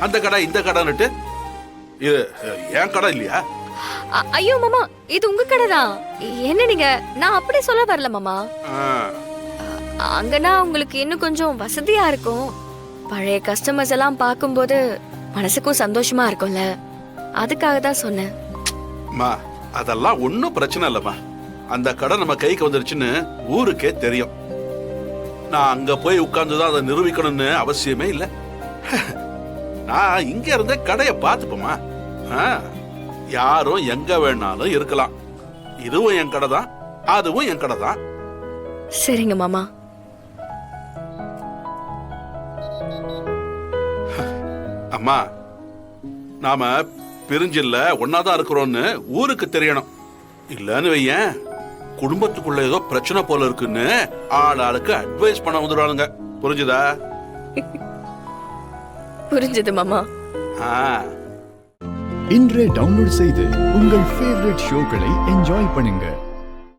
அந்த கடை இந்த கடைன்னுட்டு. இது என் கடை இல்லையா? ஐயோ மாமா, இது உங்க கடை தான். என்ன நீங்க? நான் அப்படி சொல்ல வரல மாமா. அங்கன்னா உங்களுக்கு இன்னும் கொஞ்சம் வசதியா இருக்கும். பழைய கஸ்டமர்ஸ் எல்லாம் பார்க்கும்போது மனசுக்கும் சந்தோஷமா இருக்கும்ல, அதுக்காக தான் சொன்னேன். அம்மா, அதெல்லாம் ஒன்றும் பிரச்சனை இல்லைம்மா. அந்த கடை நம்ம கைக்கு வந்துருச்சுன்னு ஊருக்கே தெரியும். நான் அங்க போய் உட்கார்ந்துதான் அதை நிரூபிக்கணும்னு அவசியமே இல்லை. நான் இங்க இருந்த கடையை பார்த்துப்போமா. யாரும் எங்க வேணாலும் இருக்கலாம். இதுவும் என் கடை தான், அதுவும் என் கடை தான். சரிங்க மாமா. அம்மா, நாம பிரிஞ்சில்ல ஒன்னாதான் இருக்கிறோம்னு ஊருக்கு தெரியணும். இல்லன்னு வையேன், குடும்பத்துக்குள்ள ஏதோ பிரச்சனை போல இருக்குன்னு ஆளுக்கு அட்வைஸ் பண்ண வந்துடுவானுங்க. புரிஞ்சுதா? புரிஞ்சது மாமா. இன்றே டவுன்லோட் செய்து உங்கள் ஃபேவரட் ஷோக்களை என்ஜாய் பண்ணுங்க.